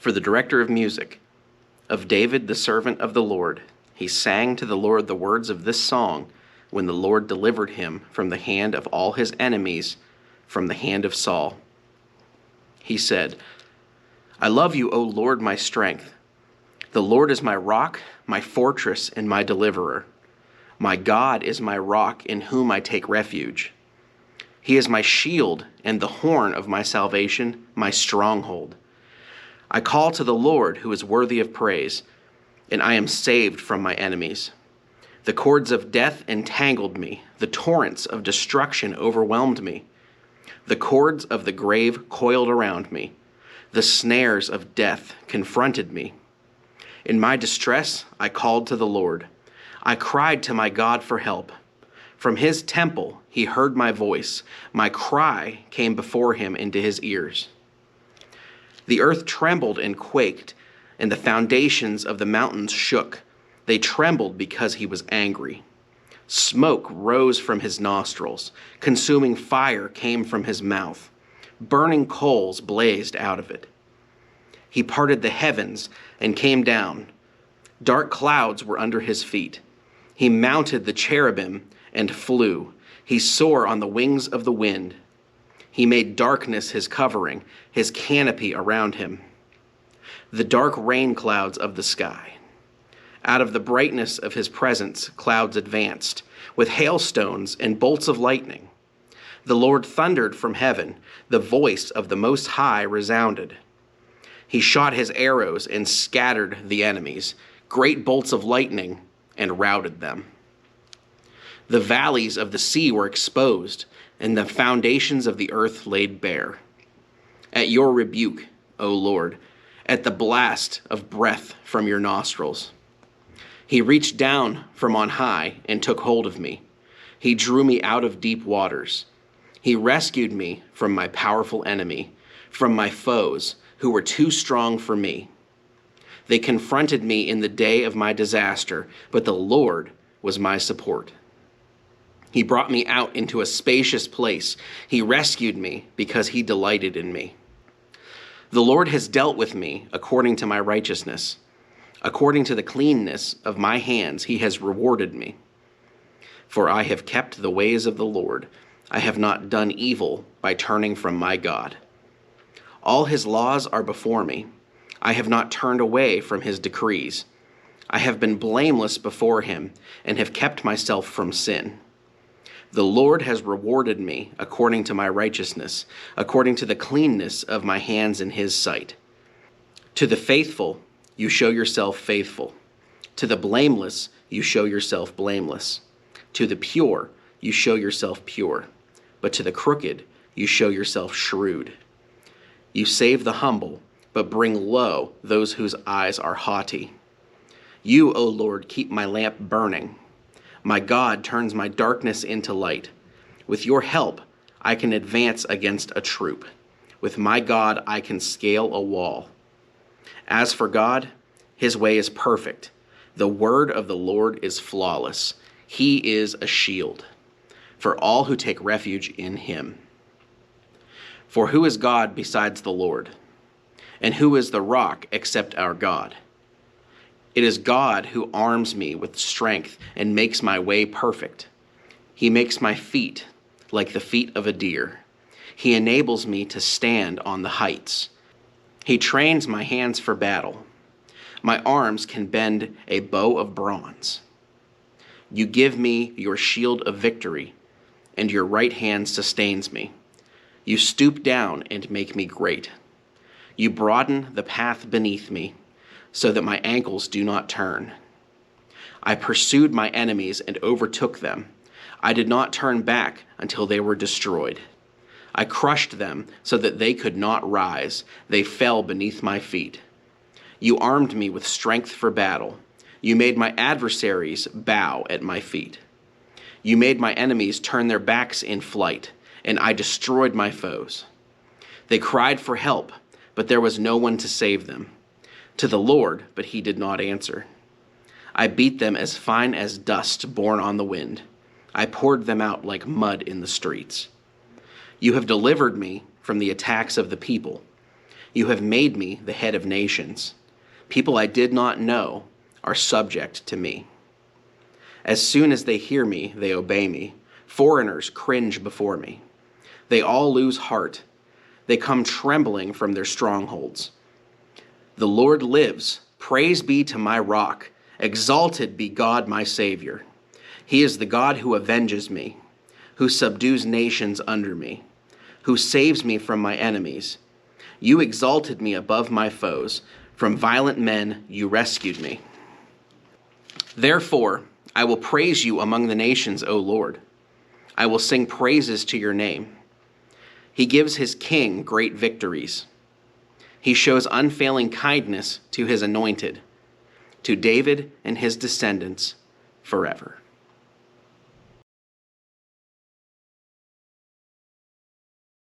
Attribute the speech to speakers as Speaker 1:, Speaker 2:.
Speaker 1: For the director of music, of David the servant of the Lord, he sang to the Lord the words of this song when the Lord delivered him from the hand of all his enemies, from the hand of Saul. He said, I love you, O Lord, my strength. The Lord is my rock, my fortress, and my deliverer. My God is my rock in whom I take refuge. He is my shield and the horn of my salvation, my stronghold. I call to the Lord, who is worthy of praise, and I am saved from my enemies. The cords of death entangled me. The torrents of destruction overwhelmed me. The cords of the grave coiled around me. The snares of death confronted me. In my distress, I called to the Lord. I cried to my God for help. From his temple, he heard my voice. My cry came before him into his ears. The earth trembled and quaked, and the foundations of the mountains shook. They trembled because he was angry. Smoke rose from his nostrils. Consuming fire came from his mouth. Burning coals blazed out of it. He parted the heavens and came down. Dark clouds were under his feet. He mounted the cherubim and flew. He soared on the wings of the wind. He made darkness his covering, his canopy around him. The dark rain clouds of the sky. Out of the brightness of his presence, clouds advanced, with hailstones and bolts of lightning. The Lord thundered from heaven. The voice of the Most High resounded. He shot his arrows and scattered the enemies, great bolts of lightning, and routed them. The valleys of the sea were exposed, and the foundations of the earth laid bare. At your rebuke, O Lord, at the blast of breath from your nostrils. He reached down from on high and took hold of me. He drew me out of deep waters. He rescued me from my powerful enemy, from my foes who were too strong for me. They confronted me in the day of my disaster, but the Lord was my support. He brought me out into a spacious place. He rescued me because he delighted in me. The Lord has dealt with me according to my righteousness. According to the cleanness of my hands, he has rewarded me. For I have kept the ways of the Lord. I have not done evil by turning from my God. All his laws are before me. I have not turned away from his decrees. I have been blameless before him and have kept myself from sin. The Lord has rewarded me according to my righteousness, according to the cleanness of my hands in his sight. To the faithful, you show yourself faithful. To the blameless, you show yourself blameless. To the pure, you show yourself pure. But to the crooked, you show yourself shrewd. You save the humble, but bring low those whose eyes are haughty. You, O Lord, keep my lamp burning. My God turns my darkness into light. With your help, I can advance against a troop. With my God, I can scale a wall. As for God, his way is perfect. The word of the Lord is flawless. He is a shield for all who take refuge in him. For who is God besides the Lord? And who is the rock except our God? It is God who arms me with strength and makes my way perfect. He makes my feet like the feet of a deer. He enables me to stand on the heights. He trains my hands for battle. My arms can bend a bow of bronze. You give me your shield of victory, and your right hand sustains me. You stoop down and make me great. You broaden the path beneath me, so that my ankles do not turn. I pursued my enemies and overtook them. I did not turn back until they were destroyed. I crushed them so that they could not rise. They fell beneath my feet. You armed me with strength for battle. You made my adversaries bow at my feet. You made my enemies turn their backs in flight, and I destroyed my foes. They cried for help, but there was no one to save them. To the Lord, but he did not answer. I beat them as fine as dust borne on the wind. I poured them out like mud in the streets. You have delivered me from the attacks of the people. You have made me the head of nations. People I did not know are subject to me. As soon as they hear me, they obey me. Foreigners cringe before me. They all lose heart. They come trembling from their strongholds. The Lord lives. Praise be to my rock. Exalted be God my Savior. He is the God who avenges me, who subdues nations under me, who saves me from my enemies. You exalted me above my foes. From violent men you rescued me. Therefore, I will praise you among the nations, O Lord. I will sing praises to your name. He gives his king great victories. He shows unfailing kindness to his anointed, to David and his descendants forever.